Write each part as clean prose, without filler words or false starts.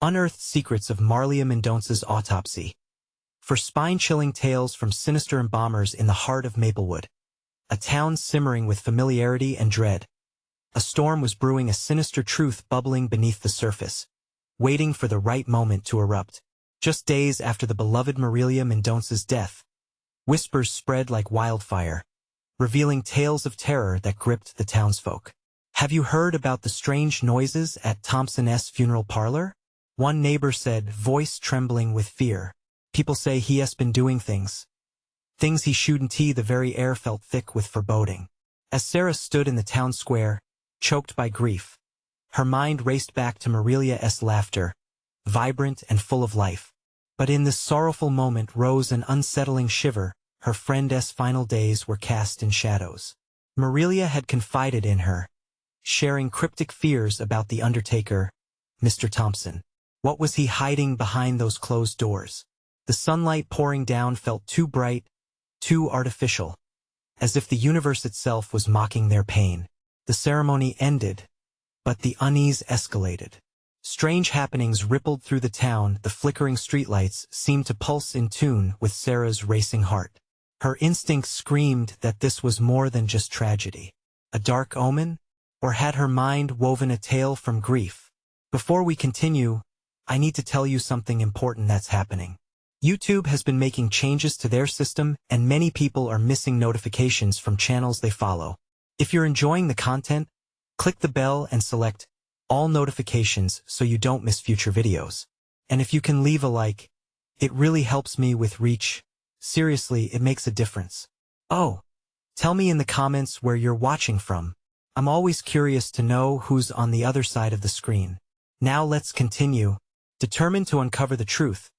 Unearthed Secrets of Marília Mendonça'S Autopsy. For spine-chilling tales from Sinister Embalmers in the heart of Maplewood, a town simmering with familiarity and dread. A storm was brewing, a sinister truth bubbling beneath the surface, waiting for the right moment to erupt. Just days after the beloved Marília Mendonça''s death, whispers spread like wildfire, revealing tales of terror that gripped the townsfolk. "Have you heard about the strange noises at Thompson's funeral parlor?" One neighbor said, voice trembling with fear. "People say he has been doing things he shouldn't." The very air felt thick with foreboding. As Sarah stood in the town square, choked by grief, her mind raced back to Marília's laughter, vibrant and full of life. But in this sorrowful moment rose an unsettling shiver. Her friend's final days were cast in shadows. Marília had confided in her, sharing cryptic fears about the undertaker, Mr. Thompson. What was he hiding behind those closed doors? The sunlight pouring down felt too bright, too artificial, as if the universe itself was mocking their pain. The ceremony ended, but the unease escalated. Strange happenings rippled through the town. The flickering streetlights seemed to pulse in tune with Sarah's racing heart. Her instincts screamed that this was more than just tragedy. A dark omen? Or had her mind woven a tale from grief? Before we continue, I need to tell you something important that's happening. YouTube has been making changes to their system, and many people are missing notifications from channels they follow. If you're enjoying the content, click the bell and select all notifications so you don't miss future videos. And if you can leave a like, it really helps me with reach. Seriously, it makes a difference. Oh, tell me in the comments where you're watching from. I'm always curious to know who's on the other side of the screen. Now let's continue. Determined to uncover the truth,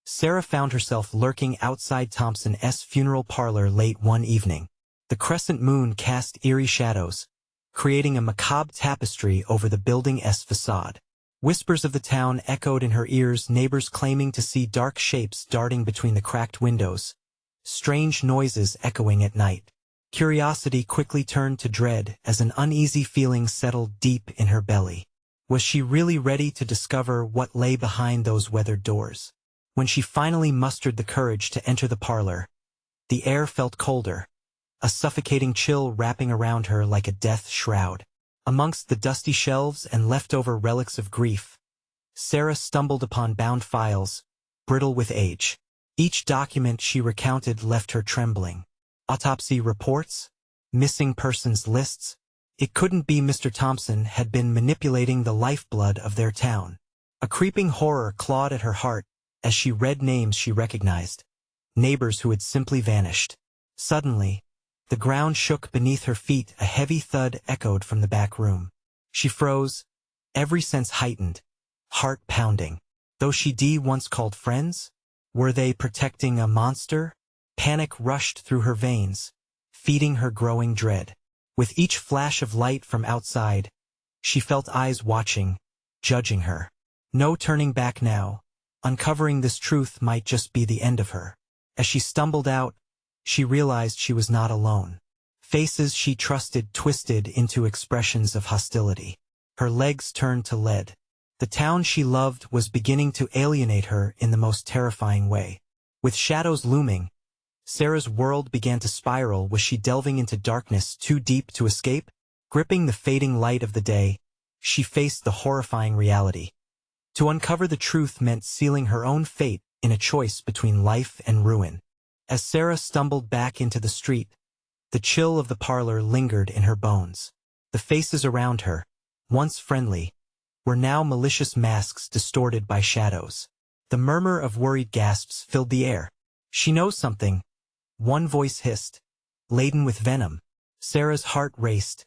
Sarah found herself lurking outside Thompson's funeral parlor late one evening. The crescent moon cast eerie shadows, creating a macabre tapestry over the building's facade. Whispers of the town echoed in her ears, neighbors claiming to see dark shapes darting between the cracked windows, strange noises echoing at night. Curiosity quickly turned to dread as an uneasy feeling settled deep in her belly. Was she really ready to discover what lay behind those weathered doors? When she finally mustered the courage to enter the parlor, the air felt colder, a suffocating chill wrapping around her like a death shroud. Amongst the dusty shelves and leftover relics of grief, Sarah stumbled upon bound files, brittle with age. Each document she recounted left her trembling. Autopsy reports? Missing persons lists? It couldn't be. Mr. Thompson had been manipulating the lifeblood of their town. A creeping horror clawed at her heart as she read names she recognized, neighbors who had simply vanished. Suddenly, the ground shook beneath her feet. A heavy thud echoed from the back room. She froze, every sense heightened, heart pounding. Those she'd once called friends? Were they protecting a monster? Panic rushed through her veins, feeding her growing dread. With each flash of light from outside, she felt eyes watching, judging her. No turning back now. Uncovering this truth might just be the end of her. As she stumbled out, she realized she was not alone. Faces she trusted twisted into expressions of hostility. Her legs turned to lead. The town she loved was beginning to alienate her in the most terrifying way. With shadows looming, Sarah's world began to spiral. Was she delving into darkness too deep to escape? Gripping the fading light of the day, she faced the horrifying reality. To uncover the truth meant sealing her own fate in a choice between life and ruin. As Sarah stumbled back into the street, the chill of the parlor lingered in her bones. The faces around her, once friendly, were now malicious masks distorted by shadows. The murmur of worried gasps filled the air. "She knows something," one voice hissed, laden with venom. Sarah's heart raced.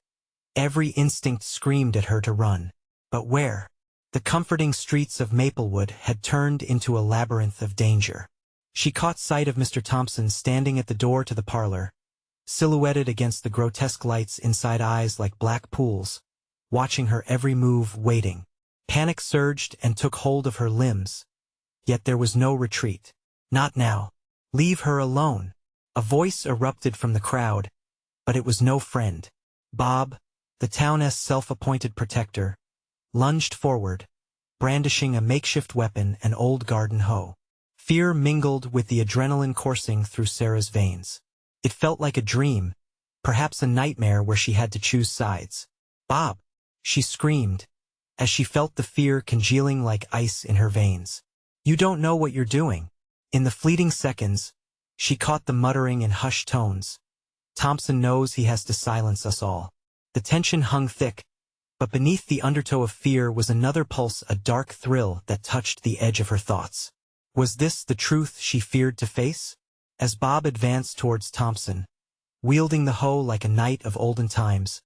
Every instinct screamed at her to run. But where? The comforting streets of Maplewood had turned into a labyrinth of danger. She caught sight of Mr. Thompson standing at the door to the parlor, silhouetted against the grotesque lights inside, eyes like black pools, watching her every move, waiting. Panic surged and took hold of her limbs. Yet there was no retreat. Not now. Leave her alone. A voice erupted from the crowd, but it was no friend. Bob, the town's self-appointed protector, lunged forward, brandishing a makeshift weapon, an old garden hoe. Fear mingled with the adrenaline coursing through Sarah's veins. It felt like a dream, perhaps a nightmare where she had to choose sides. "Bob!" she screamed, as she felt the fear congealing like ice in her veins. "You don't know what you're doing." In the fleeting seconds, she caught the muttering in hushed tones. "Thompson knows he has to silence us all." The tension hung thick, but beneath the undertow of fear was another pulse, a dark thrill that touched the edge of her thoughts. Was this the truth she feared to face? As Bob advanced towards Thompson, wielding the hoe like a knight of olden times,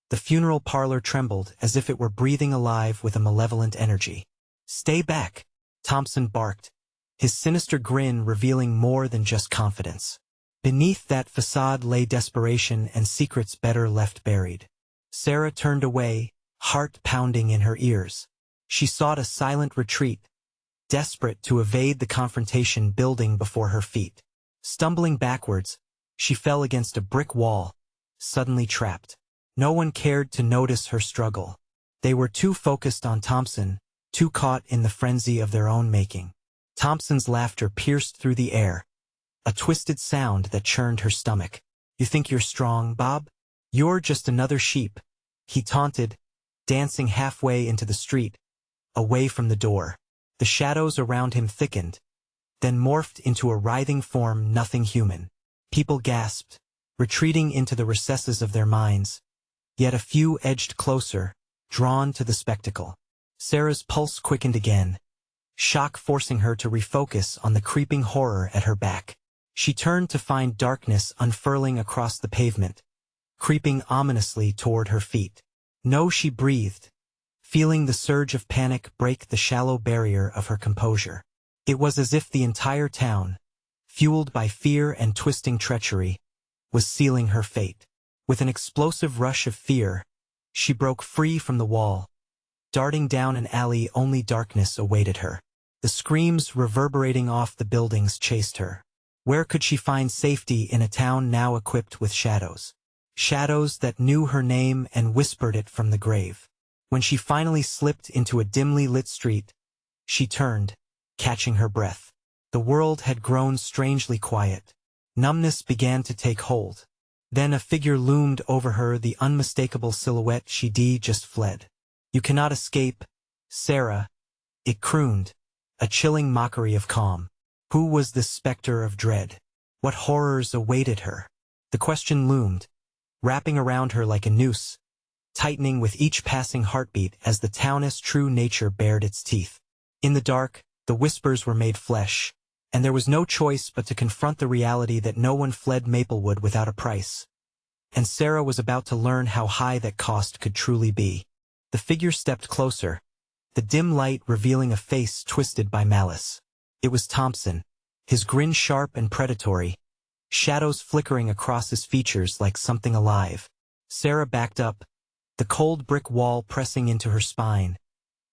the funeral parlor trembled as if it were breathing alive with a malevolent energy. "Stay back," Thompson barked, his sinister grin revealing more than just confidence. Beneath that facade lay desperation and secrets better left buried. Sarah turned away, heart pounding in her ears. She sought a silent retreat, desperate to evade the confrontation building before her feet. Stumbling backwards, she fell against a brick wall, suddenly trapped. No one cared to notice her struggle. They were too focused on Thompson, too caught in the frenzy of their own making. Thompson's laughter pierced through the air, a twisted sound that churned her stomach. "You think you're strong, Bob? You're just another sheep," he taunted, dancing halfway into the street, away from the door. The shadows around him thickened, then morphed into a writhing form, nothing human. People gasped, retreating into the recesses of their minds, yet a few edged closer, drawn to the spectacle. Sarah's pulse quickened again, shock forcing her to refocus on the creeping horror at her back. She turned to find darkness unfurling across the pavement, creeping ominously toward her feet. "No," she breathed, feeling the surge of panic break the shallow barrier of her composure. It was as if the entire town, fueled by fear and twisting treachery, was sealing her fate. With an explosive rush of fear, she broke free from the wall, darting down an alley. Only darkness awaited her. The screams reverberating off the buildings chased her. Where could she find safety in a town now equipped with shadows? Shadows that knew her name and whispered it from the grave. When she finally slipped into a dimly lit street, she turned, catching her breath. The world had grown strangely quiet. Numbness began to take hold. Then a figure loomed over her, the unmistakable silhouette she'd just fled. "You cannot escape, Sarah," it crooned, a chilling mockery of calm. Who was this specter of dread? What horrors awaited her? The question loomed, wrapping around her like a noose, tightening with each passing heartbeat as the town's true nature bared its teeth. In the dark, the whispers were made flesh, and there was no choice but to confront the reality that no one fled Maplewood without a price. And Sarah was about to learn how high that cost could truly be. The figure stepped closer, the dim light revealing a face twisted by malice. It was Thompson, his grin sharp and predatory, shadows flickering across his features like something alive. Sarah backed up, the cold brick wall pressing into her spine.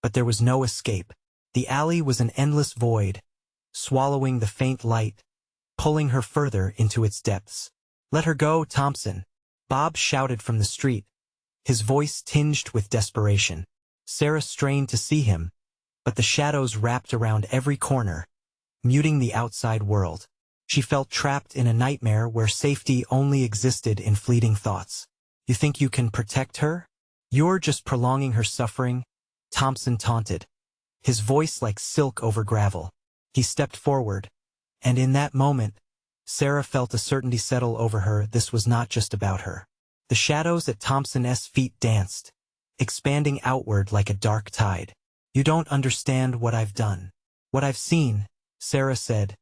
But there was no escape. The alley was an endless void, swallowing the faint light, pulling her further into its depths. "Let her go, Thompson," Bob shouted from the street, his voice tinged with desperation. Sarah strained to see him, but the shadows wrapped around every corner, muting the outside world. She felt trapped in a nightmare where safety only existed in fleeting thoughts. "You think you can protect her? You're just prolonging her suffering," Thompson taunted, his voice like silk over gravel. He stepped forward, and in that moment, Sarah felt a certainty settle over her. This was not just about her. The shadows at Thompson's feet danced, expanding outward like a dark tide. "You don't understand what I've done. What I've seen," Sarah said,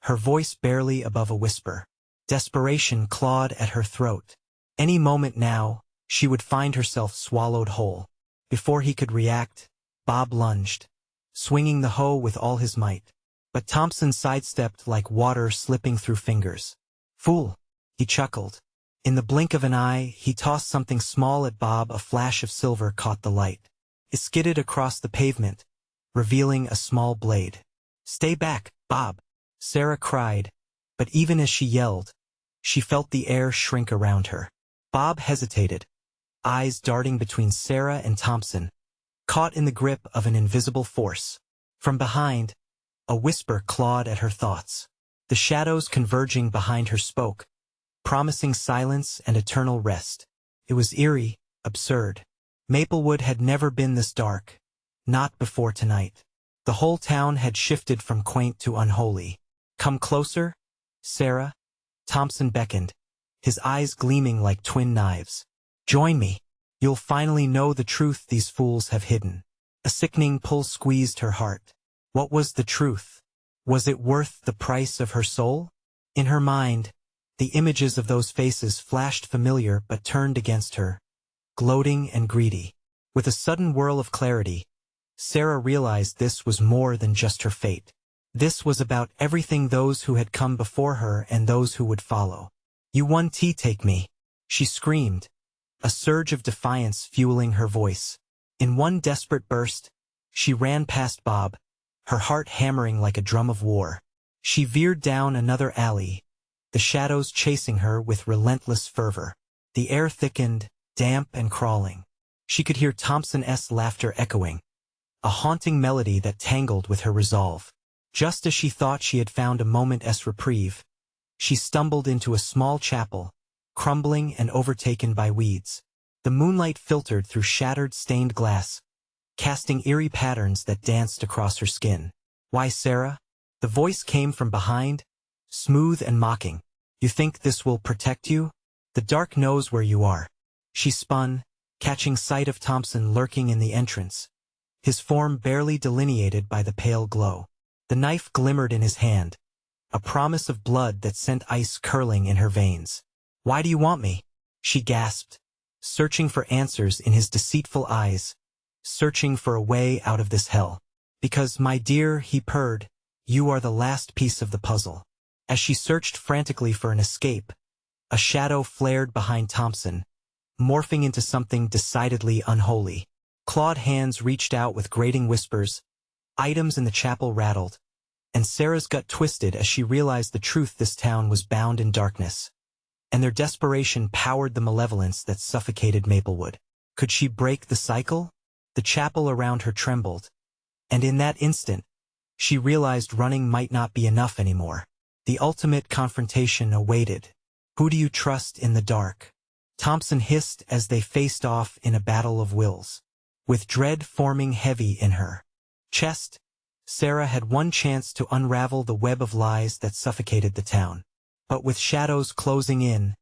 her voice barely above a whisper. Desperation clawed at her throat. Any moment now, she would find herself swallowed whole. Before he could react, Bob lunged, swinging the hoe with all his might. But Thompson sidestepped like water slipping through fingers. "Fool," he chuckled. In the blink of an eye, he tossed something small at Bob. A flash of silver caught the light. It skidded across the pavement, revealing a small blade. "Stay back, Bob," Sarah cried, but even as she yelled, she felt the air shrink around her. Bob hesitated, eyes darting between Sarah and Thompson, caught in the grip of an invisible force. From behind, a whisper clawed at her thoughts. The shadows converging behind her spoke, promising silence and eternal rest. It was eerie, absurd. Maplewood had never been this dark. Not before tonight. The whole town had shifted from quaint to unholy. "Come closer, Sarah," Thompson beckoned, his eyes gleaming like twin knives. "Join me. You'll finally know the truth these fools have hidden." A sickening pull squeezed her heart. What was the truth? Was it worth the price of her soul? In her mind, the images of those faces flashed familiar but turned against her, gloating and greedy. With a sudden whirl of clarity, Sarah realized this was more than just her fate. This was about everything those who had come before her and those who would follow. "You won, take me," she screamed, a surge of defiance fueling her voice. In one desperate burst, she ran past Bob, her heart hammering like a drum of war. She veered down another alley, the shadows chasing her with relentless fervor. The air thickened, damp and crawling. She could hear Thompson's laughter echoing, a haunting melody that tangled with her resolve. Just as she thought she had found a moment's reprieve, she stumbled into a small chapel, crumbling and overtaken by weeds. The moonlight filtered through shattered stained glass, casting eerie patterns that danced across her skin. "Why, Sarah?" The voice came from behind, smooth and mocking. "You think this will protect you? The dark knows where you are." She spun, catching sight of Thompson lurking in the entrance, his form barely delineated by the pale glow. The knife glimmered in his hand, a promise of blood that sent ice curling in her veins. "Why do you want me?" she gasped, searching for answers in his deceitful eyes, searching for a way out of this hell. "Because, my dear," he purred, "you are the last piece of the puzzle." As she searched frantically for an escape, a shadow flared behind Thompson, morphing into something decidedly unholy. Clawed hands reached out with grating whispers, items in the chapel rattled, and Sarah's gut twisted as she realized the truth: this town was bound in darkness, and their desperation powered the malevolence that suffocated Maplewood. Could she break the cycle? The chapel around her trembled, and in that instant, she realized running might not be enough anymore. The ultimate confrontation awaited. "Who do you trust in the dark?" Thompson hissed as they faced off in a battle of wills. With dread forming heavy in her chest, Sarah had one chance to unravel the web of lies that suffocated the town. But with shadows closing in,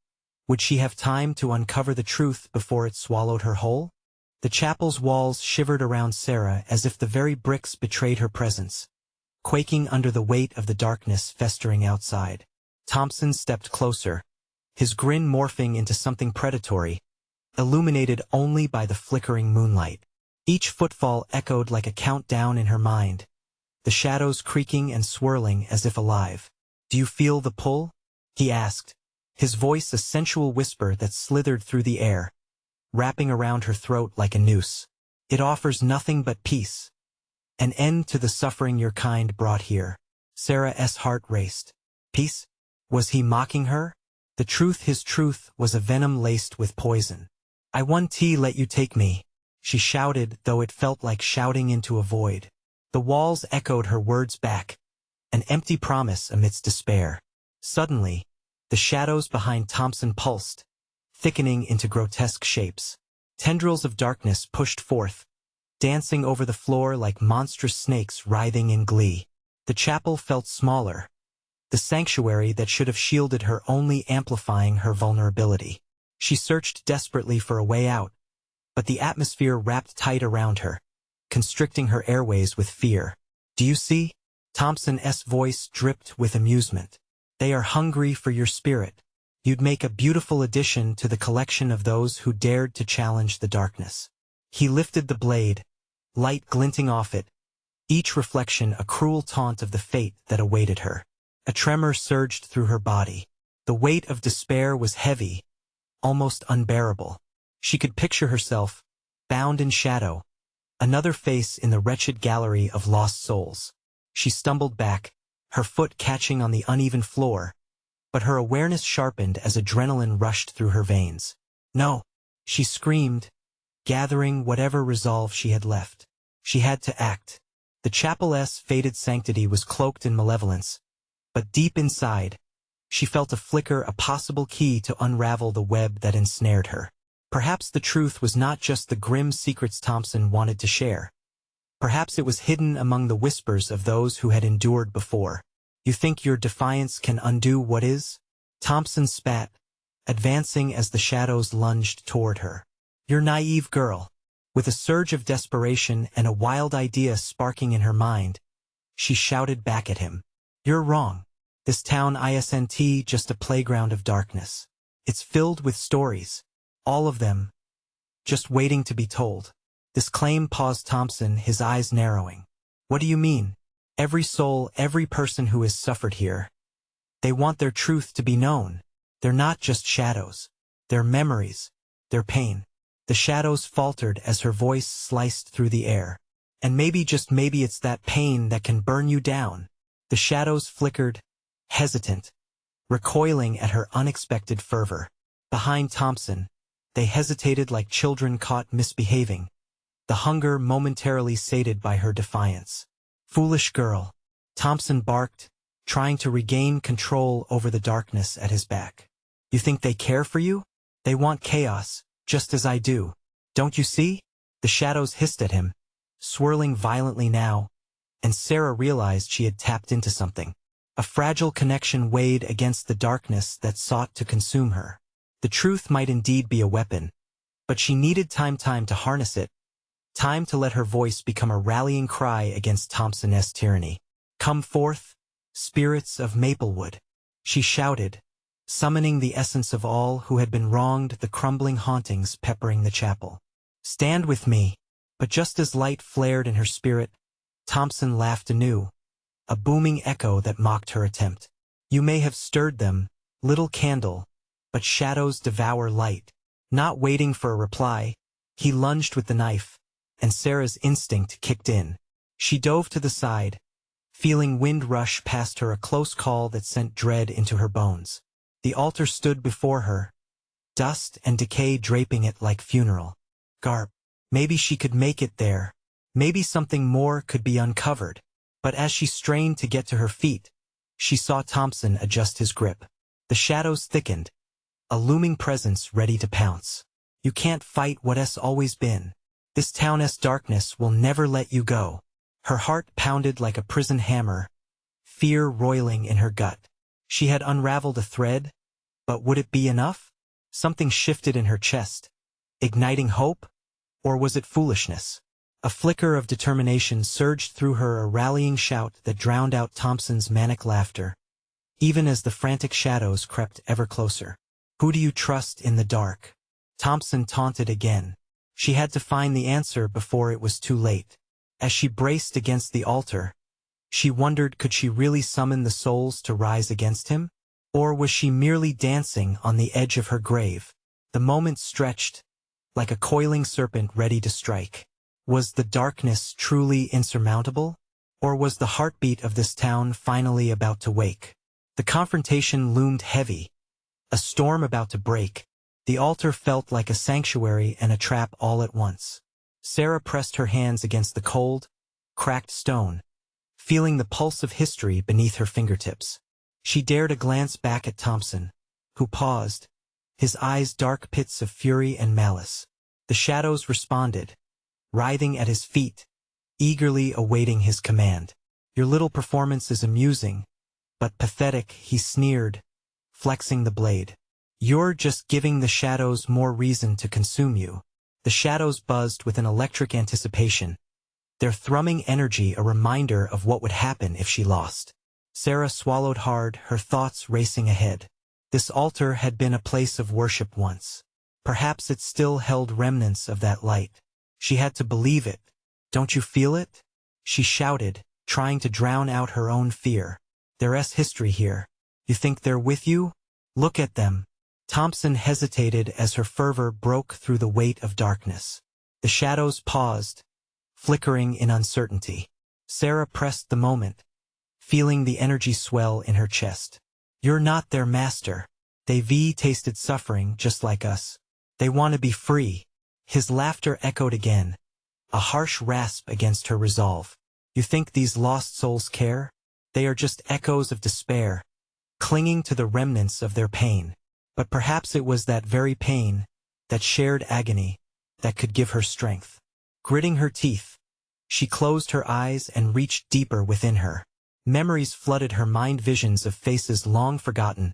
would she have time to uncover the truth before it swallowed her whole? The chapel's walls shivered around Sarah as if the very bricks betrayed her presence, quaking under the weight of the darkness festering outside. Thompson stepped closer, his grin morphing into something predatory, illuminated only by the flickering moonlight. Each footfall echoed like a countdown in her mind, the shadows creaking and swirling as if alive. "Do you feel the pull?" he asked, his voice a sensual whisper that slithered through the air, wrapping around her throat like a noose. "It offers nothing but peace. An end to the suffering your kind brought here." Sarah's heart raced. Peace? Was he mocking her? The truth, his truth, was a venom laced with poison. "I want to let you take me," she shouted, though it felt like shouting into a void. The walls echoed her words back, an empty promise amidst despair. Suddenly, the shadows behind Thompson pulsed, thickening into grotesque shapes. Tendrils of darkness pushed forth, dancing over the floor like monstrous snakes writhing in glee. The chapel felt smaller, the sanctuary that should have shielded her only amplifying her vulnerability. She searched desperately for a way out, but the atmosphere wrapped tight around her, constricting her airways with fear. "Do you see?" Thompson's voice dripped with amusement. "They are hungry for your spirit. You'd make a beautiful addition to the collection of those who dared to challenge the darkness." He lifted the blade, light glinting off it, each reflection a cruel taunt of the fate that awaited her. A tremor surged through her body. The weight of despair was heavy, almost unbearable. She could picture herself, bound in shadow, another face in the wretched gallery of lost souls. She stumbled back, her foot catching on the uneven floor, but her awareness sharpened as adrenaline rushed through her veins. "No!" she screamed, gathering whatever resolve she had left. She had to act. The chapel's faded sanctity was cloaked in malevolence, but deep inside, she felt a flicker, a possible key to unravel the web that ensnared her. Perhaps the truth was not just the grim secrets Thompson wanted to share. Perhaps it was hidden among the whispers of those who had endured before. You think your defiance can undo what is? Thompson spat, advancing as the shadows lunged toward her. You're naive girl. With a surge of desperation and a wild idea sparking in her mind, she shouted back at him. You're wrong. This town isn't just a playground of darkness. It's filled with stories. All of them, just waiting to be told. This claim paused Thompson, his eyes narrowing. What do you mean? Every soul, every person who has suffered here. They want their truth to be known. They're not just shadows. They're memories. They're pain. The shadows faltered as her voice sliced through the air. And maybe, just maybe, it's that pain that can burn you down. The shadows flickered, hesitant, recoiling at her unexpected fervor. Behind Thompson, they hesitated like children caught misbehaving, the hunger momentarily sated by her defiance. Foolish girl, Thompson barked, trying to regain control over the darkness at his back. You think they care for you? They want chaos, just as I do. Don't you see? The shadows hissed at him, swirling violently now, and Sarah realized she had tapped into something. A fragile connection weighed against the darkness that sought to consume her. The truth might indeed be a weapon, but she needed time to harness it, time to let her voice become a rallying cry against Thompson's tyranny. Come forth, spirits of Maplewood, she shouted, summoning the essence of all who had been wronged, the crumbling hauntings peppering the chapel. Stand with me. But just as light flared in her spirit, Thompson laughed anew, a booming echo that mocked her attempt. You may have stirred them, little candle, but shadows devour light. Not waiting for a reply, he lunged with the knife, and Sarah's instinct kicked in. She dove to the side, feeling wind rush past her, a close call that sent dread into her bones. The altar stood before her, dust and decay draping it like funeral. Garp. Maybe she could make it there. Maybe something more could be uncovered. But as she strained to get to her feet, she saw Thompson adjust his grip. The shadows thickened, a looming presence ready to pounce. You can't fight what's always been. This town's darkness will never let you go. Her heart pounded like a prison hammer, fear roiling in her gut. She had unraveled a thread, but would it be enough? Something shifted in her chest, igniting hope, or was it foolishness? A flicker of determination surged through her, a rallying shout that drowned out Thompson's manic laughter, even as the frantic shadows crept ever closer. Who do you trust in the dark? Thompson taunted again. She had to find the answer before it was too late. As she braced against the altar, she wondered, could she really summon the souls to rise against him? Or was she merely dancing on the edge of her grave? The moment stretched, like a coiling serpent ready to strike. Was the darkness truly insurmountable? Or was the heartbeat of this town finally about to wake? The confrontation loomed heavy, a storm about to break. The altar felt like a sanctuary and a trap all at once. Sarah pressed her hands against the cold, cracked stone, feeling the pulse of history beneath her fingertips. She dared a glance back at Thompson, who paused, his eyes dark pits of fury and malice. The shadows responded, writhing at his feet, eagerly awaiting his command. Your little performance is amusing, but pathetic, he sneered, flexing the blade. You're just giving the shadows more reason to consume you. The shadows buzzed with an electric anticipation, their thrumming energy a reminder of what would happen if she lost. Sarah swallowed hard, her thoughts racing ahead. This altar had been a place of worship once. Perhaps it still held remnants of that light. She had to believe it. Don't you feel it? She shouted, trying to drown out her own fear. There's history here. You think they're with you? Look at them. Thompson hesitated as her fervor broke through the weight of darkness. The shadows paused, flickering in uncertainty. Sarah pressed the moment, feeling the energy swell in her chest. You're not their master. They've tasted suffering just like us. They want to be free. His laughter echoed again, a harsh rasp against her resolve. You think these lost souls care? They are just echoes of despair, clinging to the remnants of their pain. But perhaps it was that very pain, that shared agony, that could give her strength. Gritting her teeth, she closed her eyes and reached deeper within her. Memories flooded her mind, visions of faces long forgotten,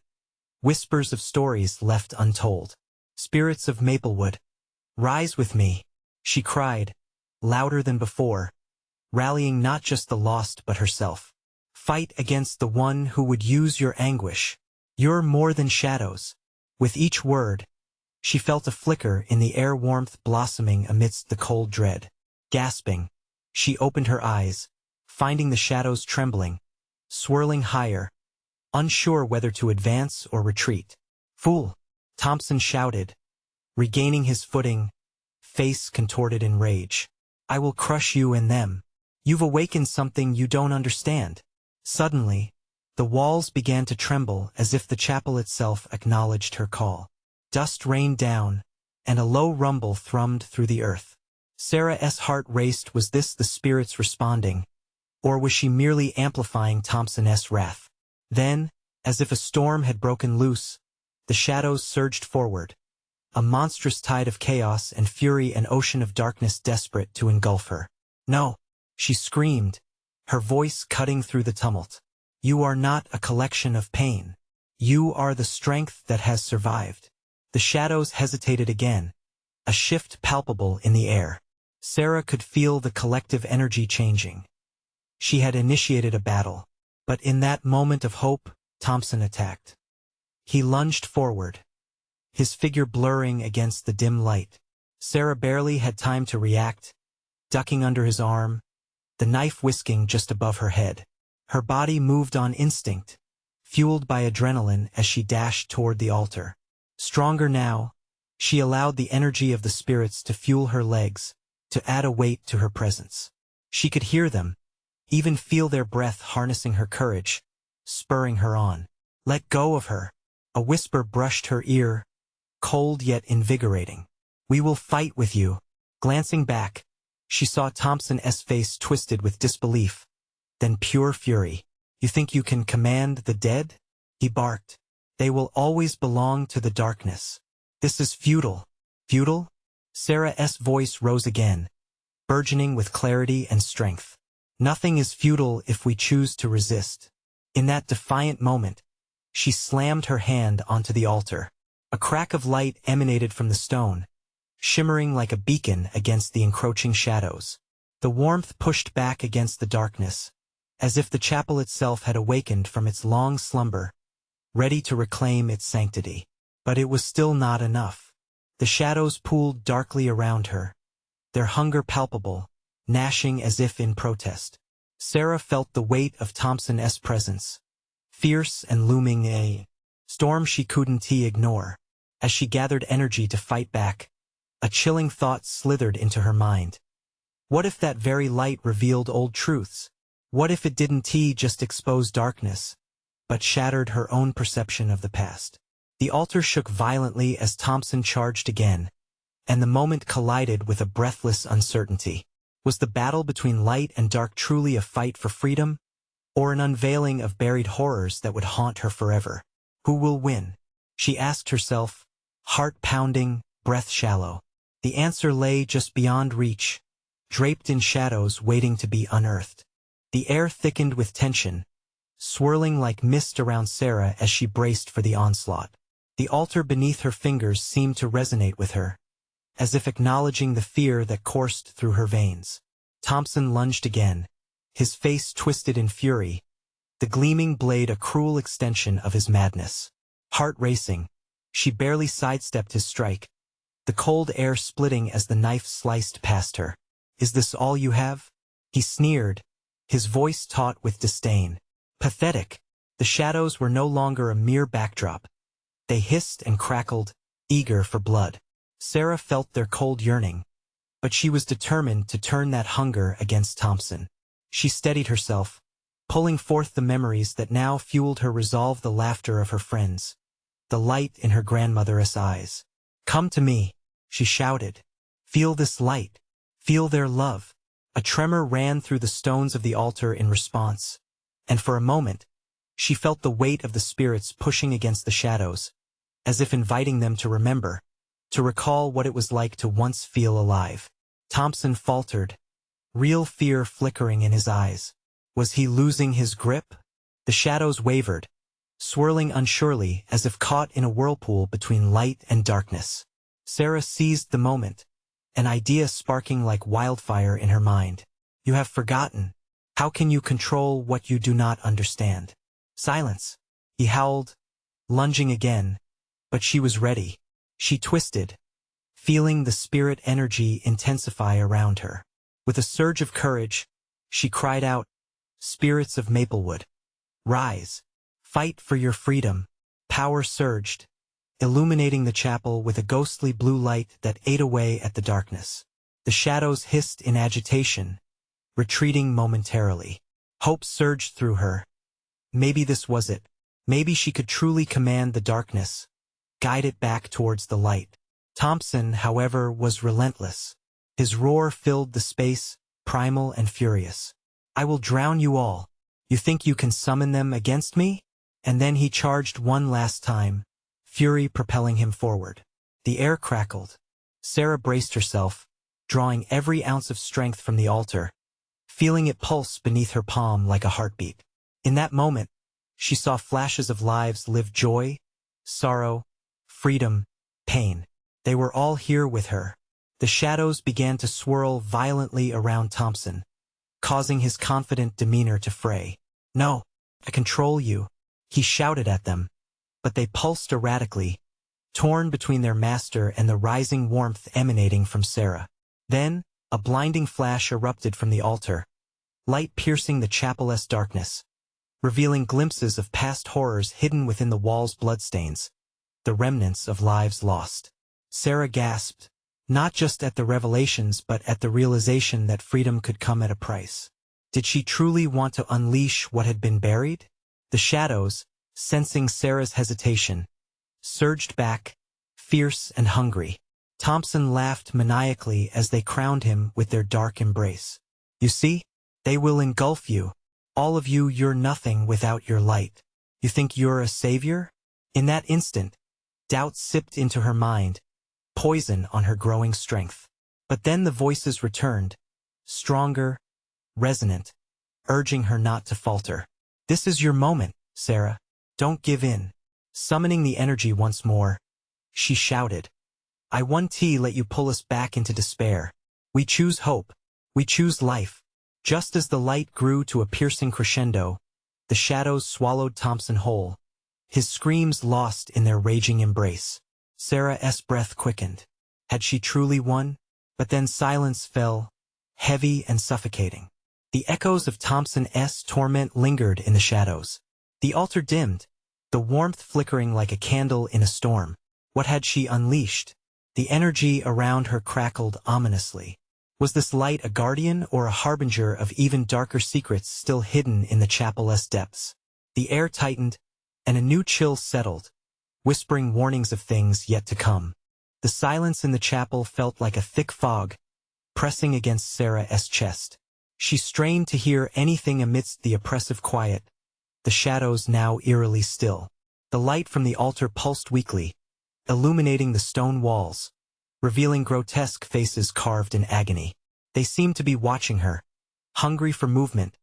whispers of stories left untold. Spirits of Maplewood, rise with me, she cried, louder than before, rallying not just the lost but herself. Fight against the one who would use your anguish. You're more than shadows. With each word, she felt a flicker in the air, warmth blossoming amidst the cold dread. Gasping, she opened her eyes, finding the shadows trembling, swirling higher, unsure whether to advance or retreat. Fool! Thompson shouted, regaining his footing, face contorted in rage. I will crush you and them. You've awakened something you don't understand. Suddenly, the walls began to tremble as if the chapel itself acknowledged her call. Dust rained down, and a low rumble thrummed through the earth. Sarah's heart raced. Was this the spirits responding, or was she merely amplifying Thompson's wrath? Then, as if a storm had broken loose, the shadows surged forward, a monstrous tide of chaos and fury, an ocean of darkness desperate to engulf her. No, she screamed, her voice cutting through the tumult. You are not a collection of pain. You are the strength that has survived. The shadows hesitated again, a shift palpable in the air. Sarah could feel the collective energy changing. She had initiated a battle, but in that moment of hope, Thompson attacked. He lunged forward, his figure blurring against the dim light. Sarah barely had time to react, ducking under his arm, the knife whisking just above her head. Her body moved on instinct, fueled by adrenaline as she dashed toward the altar. Stronger now, she allowed the energy of the spirits to fuel her legs, to add a weight to her presence. She could hear them, even feel their breath harnessing her courage, spurring her on. Let go of her. A whisper brushed her ear, cold yet invigorating. We will fight with you. Glancing back, she saw Thompson's face twisted with disbelief, then pure fury. You think you can command the dead? He barked. They will always belong to the darkness. This is futile. Futile? Sarah's voice rose again, burgeoning with clarity and strength. Nothing is futile if we choose to resist. In that defiant moment, she slammed her hand onto the altar. A crack of light emanated from the stone, shimmering like a beacon against the encroaching shadows. The warmth pushed back against the darkness, as if the chapel itself had awakened from its long slumber, ready to reclaim its sanctity. But it was still not enough. The shadows pooled darkly around her, their hunger palpable, gnashing as if in protest. Sarah felt the weight of Thompson's presence, fierce and looming, a storm she couldn't ignore. As she gathered energy to fight back, a chilling thought slithered into her mind. What if that very light revealed old truths? What if it didn't just expose darkness, but shattered her own perception of the past? The altar shook violently as Thompson charged again, and the moment collided with a breathless uncertainty. Was the battle between light and dark truly a fight for freedom, or an unveiling of buried horrors that would haunt her forever? Who will win? She asked herself, heart pounding, breath shallow. The answer lay just beyond reach, draped in shadows waiting to be unearthed. The air thickened with tension, swirling like mist around Sarah as she braced for the onslaught. The altar beneath her fingers seemed to resonate with her, as if acknowledging the fear that coursed through her veins. Thompson lunged again, his face twisted in fury, the gleaming blade a cruel extension of his madness. Heart racing, she barely sidestepped his strike, the cold air splitting as the knife sliced past her. Is this all you have? He sneered, his voice taut with disdain. Pathetic. The shadows were no longer a mere backdrop. They hissed and crackled, eager for blood. Sarah felt their cold yearning, but she was determined to turn that hunger against Thompson. She steadied herself, pulling forth the memories that now fueled her resolve, the laughter of her friends, the light in her grandmother's eyes. Come to me, she shouted, Feel this light. Feel their love. A tremor ran through the stones of the altar in response, and for a moment, she felt the weight of the spirits pushing against the shadows, as if inviting them to remember, to recall what it was like to once feel alive. Thompson faltered, real fear flickering in his eyes. Was he losing his grip? The shadows wavered, swirling unsurely as if caught in a whirlpool between light and darkness. Sarah seized the moment, an idea sparking like wildfire in her mind. You have forgotten. How can you control what you do not understand? Silence, he howled, lunging again, but she was ready. She twisted, feeling the spirit energy intensify around her. With a surge of courage, she cried out, "Spirits of Maplewood, rise, fight for your freedom." Power surged, illuminating the chapel with a ghostly blue light that ate away at the darkness. The shadows hissed in agitation, retreating momentarily. Hope surged through her. Maybe this was it. Maybe she could truly command the darkness, guide it back towards the light. Thompson, however, was relentless. His roar filled the space, primal and furious. "I will drown you all. You think you can summon them against me?" And then he charged one last time, fury propelling him forward. The air crackled. Sarah braced herself, drawing every ounce of strength from the altar, feeling it pulse beneath her palm like a heartbeat. In that moment, she saw flashes of lives lived: joy, sorrow, freedom, pain. They were all here with her. The shadows began to swirl violently around Thompson, causing his confident demeanor to fray. "No, I control you," he shouted at them, but they pulsed erratically, torn between their master and the rising warmth emanating from Sarah. Then, a blinding flash erupted from the altar, light piercing the chapel's darkness, revealing glimpses of past horrors hidden within the wall's bloodstains, the remnants of lives lost. Sarah gasped, not just at the revelations but at the realization that freedom could come at a price. Did she truly want to unleash what had been buried? The shadows, sensing Sarah's hesitation, surged back, fierce and hungry. Thompson laughed maniacally as they crowned him with their dark embrace. "You see? They will engulf you. All of you, you're nothing without your light. You think you're a savior?" In that instant, doubt sipped into her mind, poison on her growing strength. But then the voices returned, stronger, resonant, urging her not to falter. "This is your moment, Sarah. Don't give in." Summoning the energy once more, she shouted, "I won't let you pull us back into despair. We choose hope. We choose life." Just as the light grew to a piercing crescendo, the shadows swallowed Thompson whole, his screams lost in their raging embrace. Sarah's breath quickened. Had she truly won? But then silence fell, heavy and suffocating. The echoes of Thompson's torment lingered in the shadows. The altar dimmed, the warmth flickering like a candle in a storm. What had she unleashed? The energy around her crackled ominously. Was this light a guardian or a harbinger of even darker secrets still hidden in the chapel's depths? The air tightened, and a new chill settled, whispering warnings of things yet to come. The silence in the chapel felt like a thick fog, pressing against Sarah's chest. She strained to hear anything amidst the oppressive quiet, the shadows now eerily still. The light from the altar pulsed weakly, illuminating the stone walls, revealing grotesque faces carved in agony. They seemed to be watching her, hungry for movement,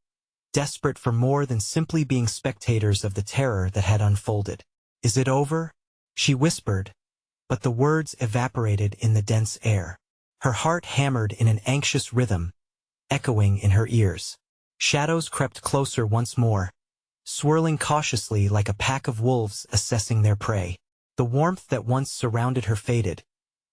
desperate for more than simply being spectators of the terror that had unfolded. "Is it over?" she whispered, but the words evaporated in the dense air. Her heart hammered in an anxious rhythm, echoing in her ears. Shadows crept closer once more, swirling cautiously like a pack of wolves assessing their prey. The warmth that once surrounded her faded,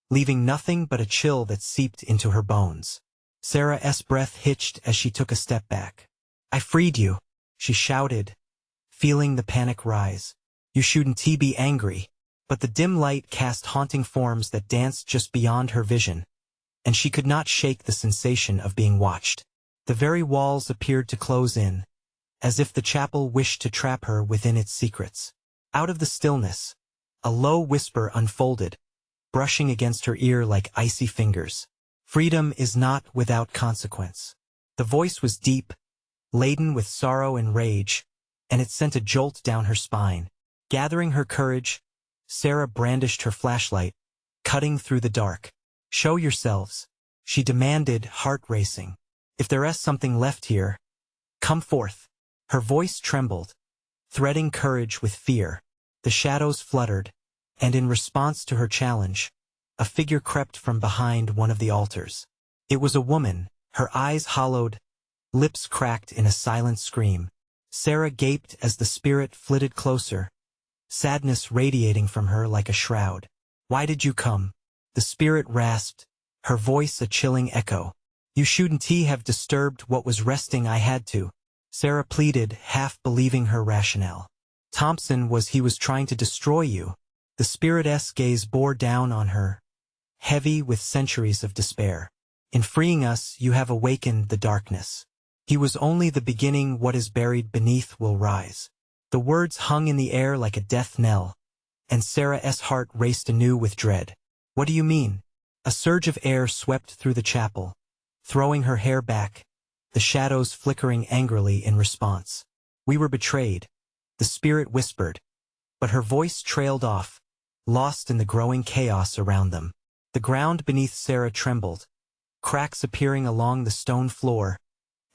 leaving nothing but a chill that seeped into her bones. Sarah's breath hitched as she took a step back. "I freed you," she shouted, feeling the panic rise. "You shouldn't be angry." But the dim light cast haunting forms that danced just beyond her vision, and she could not shake the sensation of being watched. The very walls appeared to close in, as if the chapel wished to trap her within its secrets. Out of the stillness, a low whisper unfolded, brushing against her ear like icy fingers. Freedom is not without consequence. The voice was deep, laden with sorrow and rage, and it sent a jolt down her spine. Gathering her courage, Sarah brandished her flashlight, cutting through the dark. "Show yourselves," she demanded, heart racing. "If there is something left here, come forth." Her voice trembled, threading courage with fear. The shadows fluttered, and in response to her challenge, a figure crept from behind one of the altars. It was a woman, her eyes hollowed, lips cracked in a silent scream. Sarah gaped as the spirit flitted closer, sadness radiating from her like a shroud. "Why did you come?" The spirit rasped, her voice a chilling echo. "You shouldn't have disturbed what was resting. I had to," Sarah pleaded, half believing her rationale. "Thompson was trying to destroy you." The spirit's gaze bore down on her, heavy with centuries of despair. "In freeing us, you have awakened the darkness. He was only the beginning. What is buried beneath will rise." The words hung in the air like a death knell, and Sarah's heart raced anew with dread. "What do you mean?" A surge of air swept through the chapel, throwing her hair back, the shadows flickering angrily in response. "We were betrayed," the spirit whispered, but her voice trailed off, lost in the growing chaos around them. The ground beneath Sarah trembled, cracks appearing along the stone floor,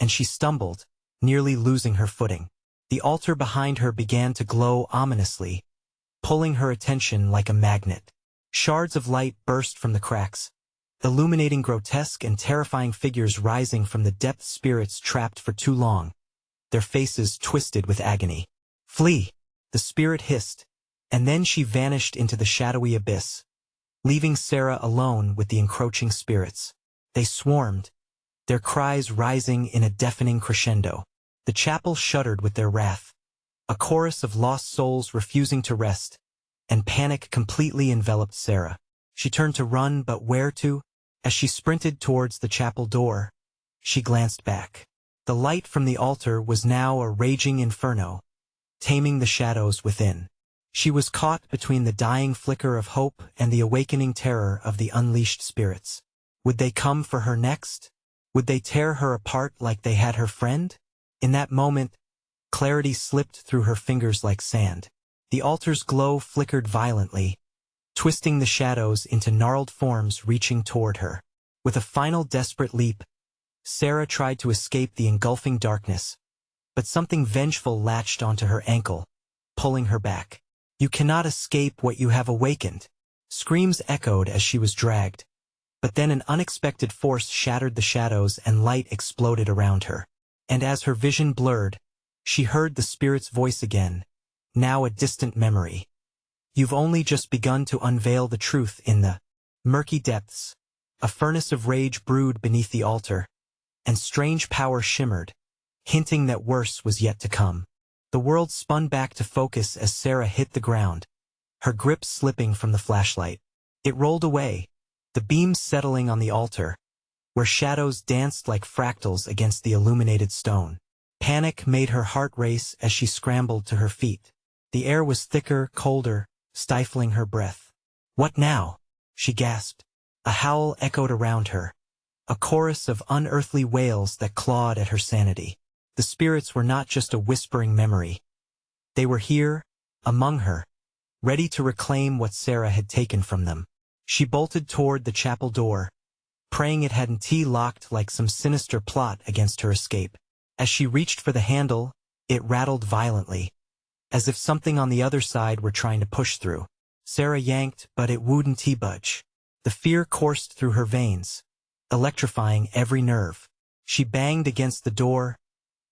and she stumbled, nearly losing her footing. The altar behind her began to glow ominously, pulling her attention like a magnet. Shards of light burst from the cracks, illuminating grotesque and terrifying figures rising from the depths, spirits trapped for too long, their faces twisted with agony. "Flee!" the spirit hissed, and then she vanished into the shadowy abyss, leaving Sarah alone with the encroaching spirits. They swarmed, their cries rising in a deafening crescendo. The chapel shuddered with their wrath, a chorus of lost souls refusing to rest, and panic completely enveloped Sarah. She turned to run, but where to? As she sprinted towards the chapel door, she glanced back. The light from the altar was now a raging inferno, taming the shadows within. She was caught between the dying flicker of hope and the awakening terror of the unleashed spirits. Would they come for her next? Would they tear her apart like they had her friend? In that moment, clarity slipped through her fingers like sand. The altar's glow flickered violently, twisting the shadows into gnarled forms reaching toward her. With a final desperate leap, Sarah tried to escape the engulfing darkness, but something vengeful latched onto her ankle, pulling her back. "You cannot escape what you have awakened." Screams echoed as she was dragged, but then an unexpected force shattered the shadows and light exploded around her. And as her vision blurred, she heard the spirit's voice again, now a distant memory. "You've only just begun to unveil the truth." In the murky depths, a furnace of rage brewed beneath the altar, and strange power shimmered, hinting that worse was yet to come. The world spun back to focus as Sarah hit the ground, her grip slipping from the flashlight. It rolled away, the beams settling on the altar, where shadows danced like fractals against the illuminated stone. Panic made her heart race as she scrambled to her feet. The air was thicker, colder, stifling her breath. "What now?" she gasped. A howl echoed around her, a chorus of unearthly wails that clawed at her sanity. The spirits were not just a whispering memory. They were here, among her, ready to reclaim what Sarah had taken from them. She bolted toward the chapel door, praying it hadn't locked like some sinister plot against her escape. As she reached for the handle, it rattled violently, as if something on the other side were trying to push through. Sarah yanked, but it wouldn't budge. The fear coursed through her veins, electrifying every nerve. She banged against the door,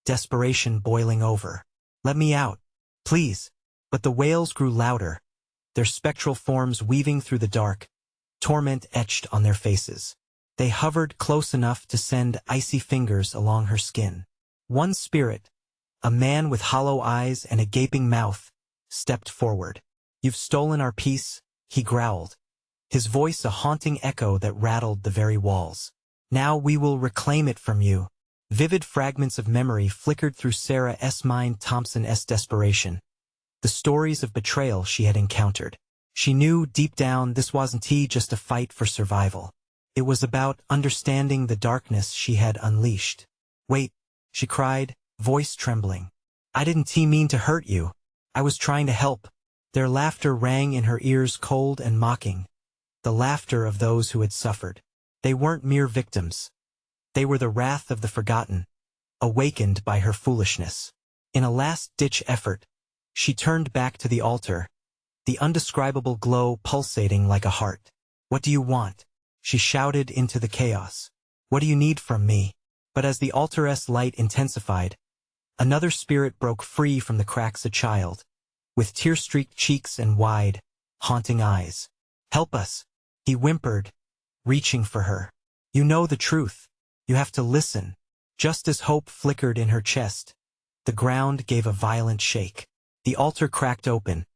desperation boiling over. "Let me out, please." But the wails grew louder, their spectral forms weaving through the dark, torment etched on their faces. They hovered close enough to send icy fingers along her skin. One spirit, a man with hollow eyes and a gaping mouth, stepped forward. "You've stolen our peace," he growled, his voice a haunting echo that rattled the very walls. "Now we will reclaim it from you." Vivid fragments of memory flickered through Sarah's mind. Thompson's desperation, the stories of betrayal she had encountered. She knew deep down this wasn't just a fight for survival. It was about understanding the darkness she had unleashed. "Wait," she cried, voice trembling. "I didn't mean to hurt you. I was trying to help." Their laughter rang in her ears, cold and mocking. The laughter of those who had suffered. They weren't mere victims. They were the wrath of the forgotten, awakened by her foolishness. In a last-ditch effort, she turned back to the altar, the undescribable glow pulsating like a heart. "What do you want?" she shouted into the chaos. "What do you need from me?" But as the altar's light intensified, another spirit broke free from the cracks, a child, with tear-streaked cheeks and wide, haunting eyes. "Help us," he whimpered, reaching for her. "You know the truth. You have to listen." Just as hope flickered in her chest, the ground gave a violent shake. The altar cracked open,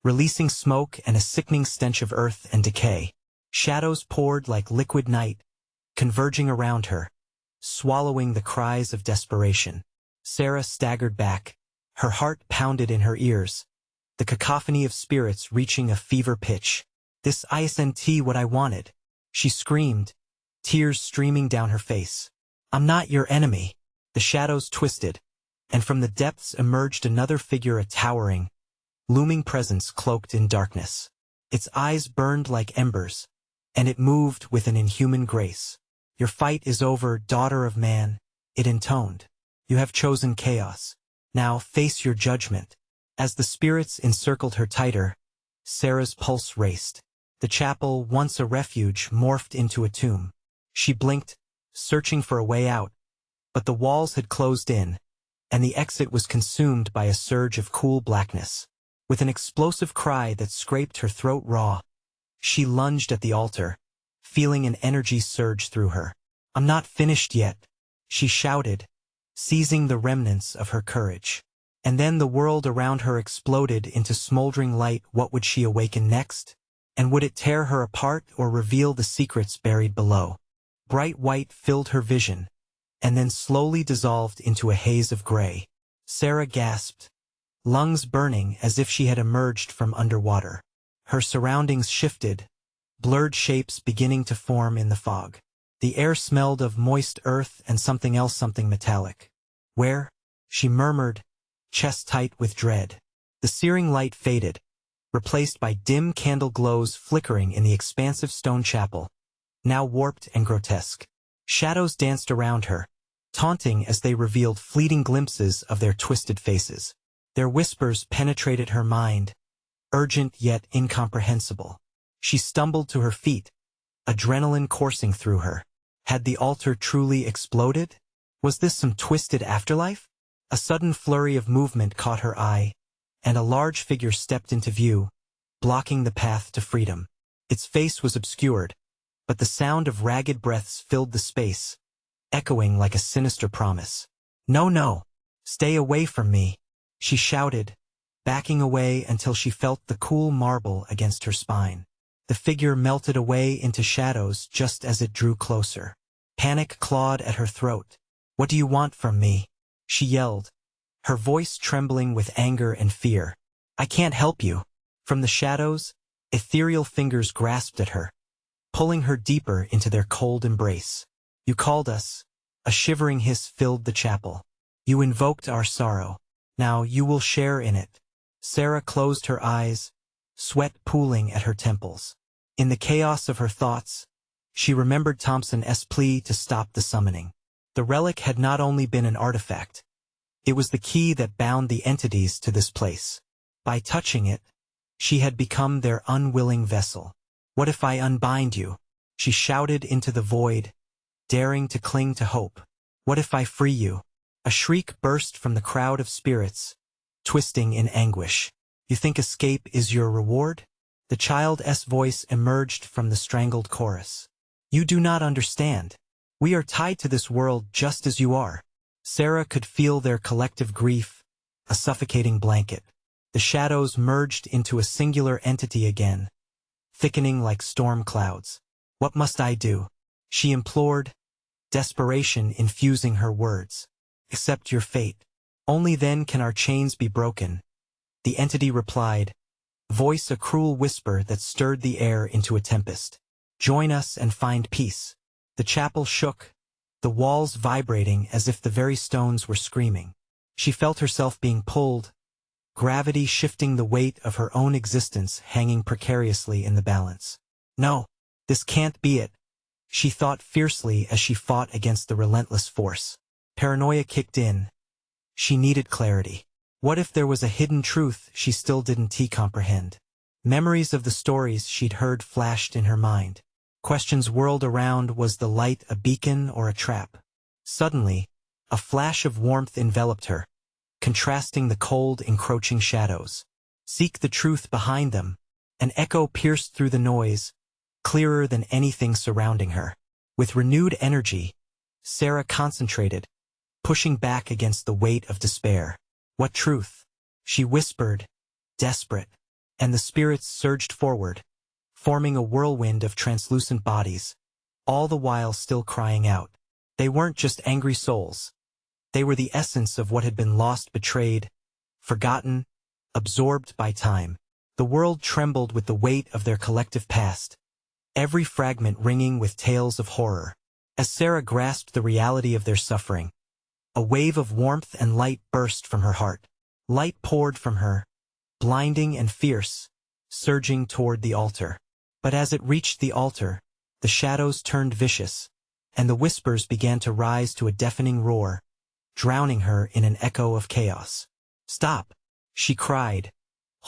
releasing smoke and a sickening stench of earth and decay. Shadows poured like liquid night, converging around her, swallowing the cries of desperation. Sarah staggered back, her heart pounded in her ears, the cacophony of spirits reaching a fever pitch. "This isn't what I wanted," she screamed, tears streaming down her face. "I'm not your enemy." The shadows twisted, and from the depths emerged another figure, a towering, looming presence cloaked in darkness. Its eyes burned like embers, and it moved with an inhuman grace. "Your fight is over, daughter of man," it intoned. "You have chosen chaos. Now face your judgment." As the spirits encircled her tighter, Sarah's pulse raced. The chapel, once a refuge, morphed into a tomb. She blinked, searching for a way out, but the walls had closed in, and the exit was consumed by a surge of cool blackness. With an explosive cry that scraped her throat raw, she lunged at the altar, feeling an energy surge through her. "I'm not finished yet," she shouted, seizing the remnants of her courage. And then the world around her exploded into smoldering light. What would she awaken next? And would it tear her apart or reveal the secrets buried below? Bright white filled her vision, and then slowly dissolved into a haze of gray. Sarah gasped, lungs burning as if she had emerged from underwater. Her surroundings shifted, blurred shapes beginning to form in the fog. The air smelled of moist earth and something else, something metallic. "Where?" she murmured, chest tight with dread. The searing light faded, replaced by dim candle glows flickering in the expansive stone chapel, now warped and grotesque. Shadows danced around her, taunting as they revealed fleeting glimpses of their twisted faces. Their whispers penetrated her mind, urgent yet incomprehensible. She stumbled to her feet, adrenaline coursing through her. Had the altar truly exploded? Was this some twisted afterlife? A sudden flurry of movement caught her eye, and a large figure stepped into view, blocking the path to freedom. Its face was obscured, but the sound of ragged breaths filled the space, echoing like a sinister promise. "No, no! Stay away from me!" she shouted, backing away until she felt the cool marble against her spine. The figure melted away into shadows just as it drew closer. Panic clawed at her throat. "What do you want from me?" she yelled, her voice trembling with anger and fear. "I can't help you." From the shadows, ethereal fingers grasped at her, pulling her deeper into their cold embrace. "You called us." A shivering hiss filled the chapel. "You invoked our sorrow. Now you will share in it." Sarah closed her eyes, sweat pooling at her temples. In the chaos of her thoughts, she remembered Thompson's plea to stop the summoning. The relic had not only been an artifact, it was the key that bound the entities to this place. By touching it, she had become their unwilling vessel. "What if I unbind you?" she shouted into the void, daring to cling to hope. "What if I free you?" A shriek burst from the crowd of spirits, twisting in anguish. "You think escape is your reward?" The child's voice emerged from the strangled chorus. "You do not understand. We are tied to this world just as you are." Sarah could feel their collective grief, a suffocating blanket. The shadows merged into a singular entity again, thickening like storm clouds. "What must I do?" she implored, desperation infusing her words. "Accept your fate. Only then can our chains be broken," the entity replied, voice a cruel whisper that stirred the air into a tempest. Join us and find peace. The chapel shook, the walls vibrating as if the very stones were screaming. She felt herself being pulled, gravity shifting the weight of her own existence hanging precariously in the balance. No, this can't be it, she thought fiercely as she fought against the relentless force. Paranoia kicked in. She needed clarity. What if there was a hidden truth she still didn't comprehend? Memories of the stories she'd heard flashed in her mind. Questions whirled around: was the light a beacon or a trap? Suddenly, a flash of warmth enveloped her, contrasting the cold, encroaching shadows. Seek the truth behind them. An echo pierced through the noise, clearer than anything surrounding her. With renewed energy, Sarah concentrated, pushing back against the weight of despair. What truth? She whispered, desperate, and the spirits surged forward, forming a whirlwind of translucent bodies, all the while still crying out. They weren't just angry souls. They were the essence of what had been lost, betrayed, forgotten, absorbed by time. The world trembled with the weight of their collective past, every fragment ringing with tales of horror. As Sarah grasped the reality of their suffering, a wave of warmth and light burst from her heart. Light poured from her, blinding and fierce, surging toward the altar. But as it reached the altar, the shadows turned vicious, and the whispers began to rise to a deafening roar, drowning her in an echo of chaos. Stop, she cried,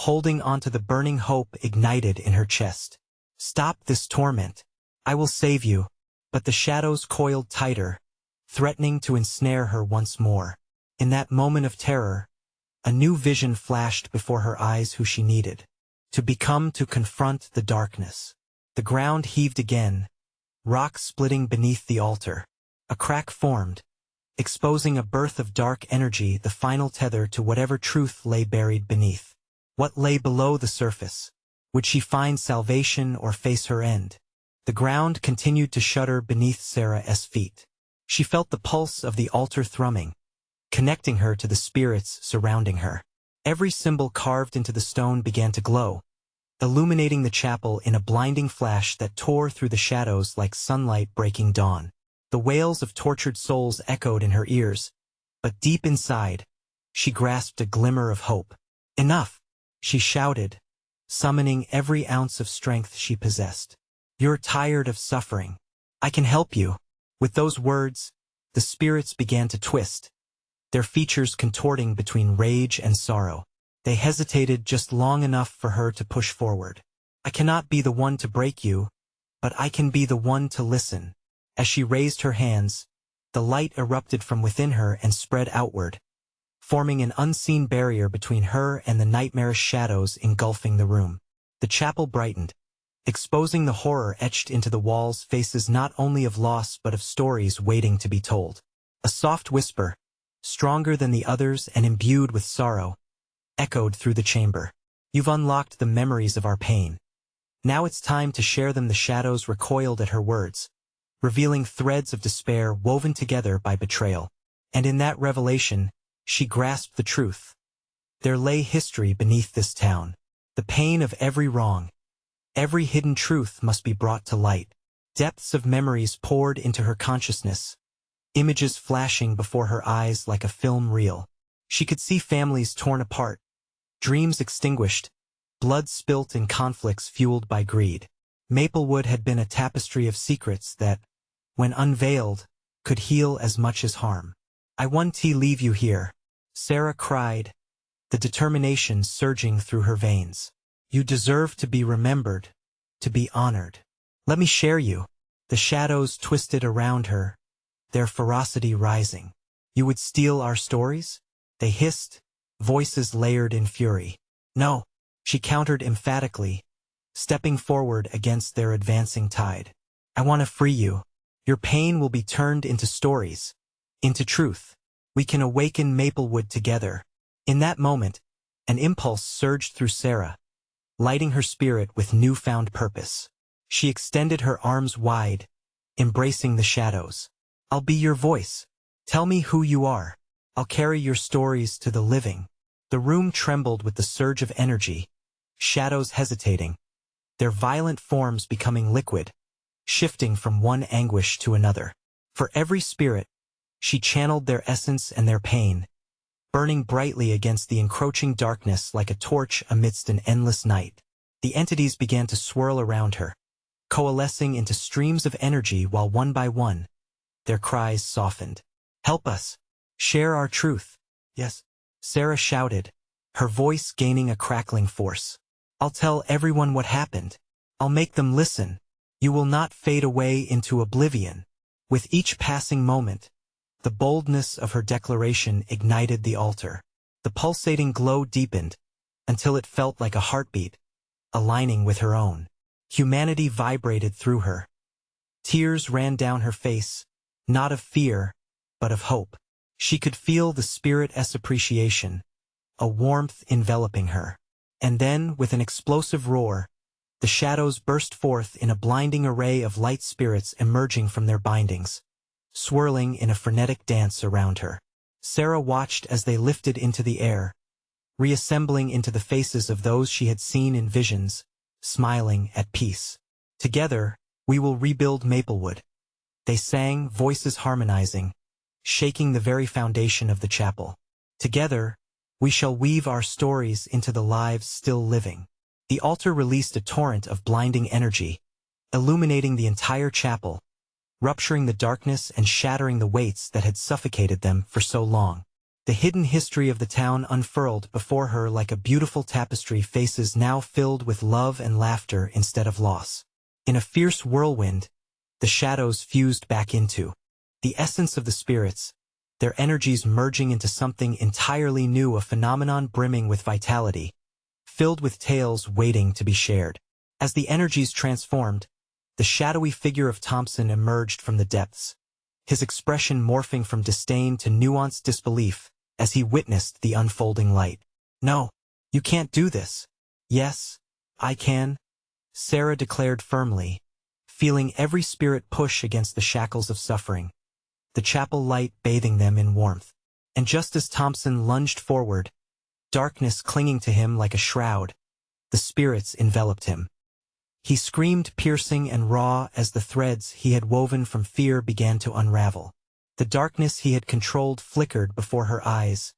holding onto the burning hope ignited in her chest. Stop this torment. I will save you. But the shadows coiled tighter, threatening to ensnare her once more. In that moment of terror, a new vision flashed before her eyes: who she needed to confront the darkness. The ground heaved again, rocks splitting beneath the altar. A crack formed, exposing a birth of dark energy, the final tether to whatever truth lay buried beneath. What lay below the surface? Would she find salvation or face her end? The ground continued to shudder beneath Sarah's feet. She felt the pulse of the altar thrumming, connecting her to the spirits surrounding her. Every symbol carved into the stone began to glow, illuminating the chapel in a blinding flash that tore through the shadows like sunlight breaking dawn. The wails of tortured souls echoed in her ears, but deep inside, she grasped a glimmer of hope. Enough, she shouted, summoning every ounce of strength she possessed. You're tired of suffering. I can help you. With those words, the spirits began to twist, their features contorting between rage and sorrow. They hesitated just long enough for her to push forward. I cannot be the one to break you, but I can be the one to listen. As she raised her hands, the light erupted from within her and spread outward, forming an unseen barrier between her and the nightmarish shadows engulfing the room. The chapel brightened, exposing the horror etched into the walls, faces not only of loss but of stories waiting to be told. A soft whisper, stronger than the others and imbued with sorrow, echoed through the chamber. You've unlocked the memories of our pain. Now it's time to share them. The shadows recoiled at her words, revealing threads of despair woven together by betrayal. And in that revelation, she grasped the truth. There lay history beneath this town. The pain of every wrong, every hidden truth must be brought to light. Depths of memories poured into her consciousness, images flashing before her eyes like a film reel. She could see families torn apart, dreams extinguished, blood spilt in conflicts fueled by greed. Maplewood had been a tapestry of secrets that, when unveiled, could heal as much as harm. I won't leave you here, Sarah cried, the determination surging through her veins. You deserve to be remembered, to be honored. Let me share you. The shadows twisted around her, their ferocity rising. You would steal our stories? They hissed, voices layered in fury. No, she countered emphatically, stepping forward against their advancing tide. I want to free you. Your pain will be turned into stories, into truth. We can awaken Maplewood together. In that moment, an impulse surged through Sarah, lighting her spirit with newfound purpose. She extended her arms wide, embracing the shadows. I'll be your voice. Tell me who you are. I'll carry your stories to the living. The room trembled with the surge of energy, shadows hesitating, their violent forms becoming liquid, shifting from one anguish to another. For every spirit, she channeled their essence and their pain, burning brightly against the encroaching darkness like a torch amidst an endless night. The entities began to swirl around her, coalescing into streams of energy while one by one, their cries softened. "Help us! Share our truth!" "Yes," Sarah shouted, her voice gaining a crackling force. "I'll tell everyone what happened. I'll make them listen. You will not fade away into oblivion." With each passing moment, the boldness of her declaration ignited the altar. The pulsating glow deepened until it felt like a heartbeat, aligning with her own. Humanity vibrated through her. Tears ran down her face, not of fear, but of hope. She could feel the spirit's appreciation, a warmth enveloping her. And then, with an explosive roar, the shadows burst forth in a blinding array of light spirits emerging from their bindings, swirling in a frenetic dance around her. Sarah watched as they lifted into the air, reassembling into the faces of those she had seen in visions, smiling at peace. "Together, we will rebuild Maplewood," they sang, voices harmonizing, shaking the very foundation of the chapel. "Together, we shall weave our stories into the lives still living." The altar released a torrent of blinding energy, illuminating the entire chapel, rupturing the darkness and shattering the weights that had suffocated them for so long. The hidden history of the town unfurled before her like a beautiful tapestry, faces now filled with love and laughter instead of loss. In a fierce whirlwind, the shadows fused back into the essence of the spirits, their energies merging into something entirely new, a phenomenon brimming with vitality, filled with tales waiting to be shared. As the energies transformed, the shadowy figure of Thompson emerged from the depths, his expression morphing from disdain to nuanced disbelief as he witnessed the unfolding light. "No, you can't do this." "Yes, I can," Sarah declared firmly, feeling every spirit push against the shackles of suffering, the chapel light bathing them in warmth. And just as Thompson lunged forward, darkness clinging to him like a shroud, the spirits enveloped him. He screamed, piercing and raw, as the threads he had woven from fear began to unravel. The darkness he had controlled flickered before her eyes,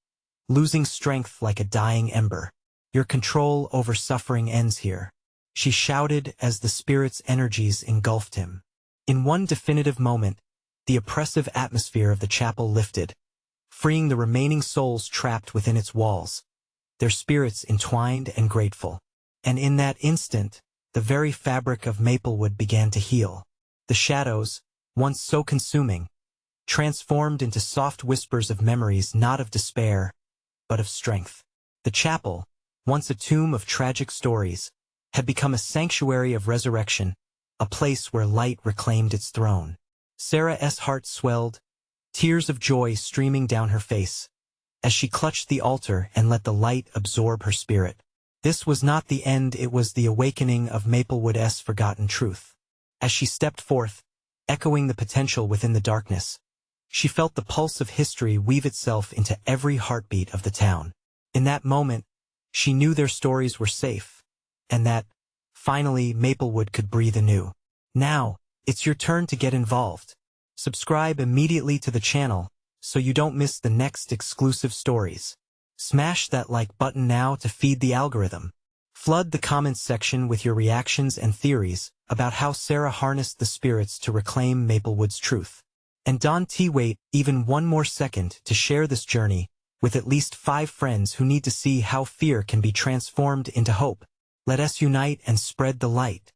losing strength like a dying ember. "Your control over suffering ends here," she shouted as the spirit's energies engulfed him. In one definitive moment, the oppressive atmosphere of the chapel lifted, freeing the remaining souls trapped within its walls, their spirits entwined and grateful. And in that instant, the very fabric of Maplewood began to heal. The shadows, once so consuming, transformed into soft whispers of memories, not of despair, but of strength. The chapel, once a tomb of tragic stories, had become a sanctuary of resurrection, a place where light reclaimed its throne. Sarah's heart swelled, tears of joy streaming down her face, as she clutched the altar and let the light absorb her spirit. This was not the end, it was the awakening of Maplewood's forgotten truth. As she stepped forth, echoing the potential within the darkness, she felt the pulse of history weave itself into every heartbeat of the town. In that moment, she knew their stories were safe, and that, finally, Maplewood could breathe anew. Now, it's your turn to get involved. Subscribe immediately to the channel so you don't miss the next exclusive stories. Smash that like button now to feed the algorithm. Flood the comments section with your reactions and theories about how Sarah harnessed the spirits to reclaim Maplewood's truth. And don't wait even one more second to share this journey with at least 5 friends who need to see how fear can be transformed into hope. Let us unite and spread the light.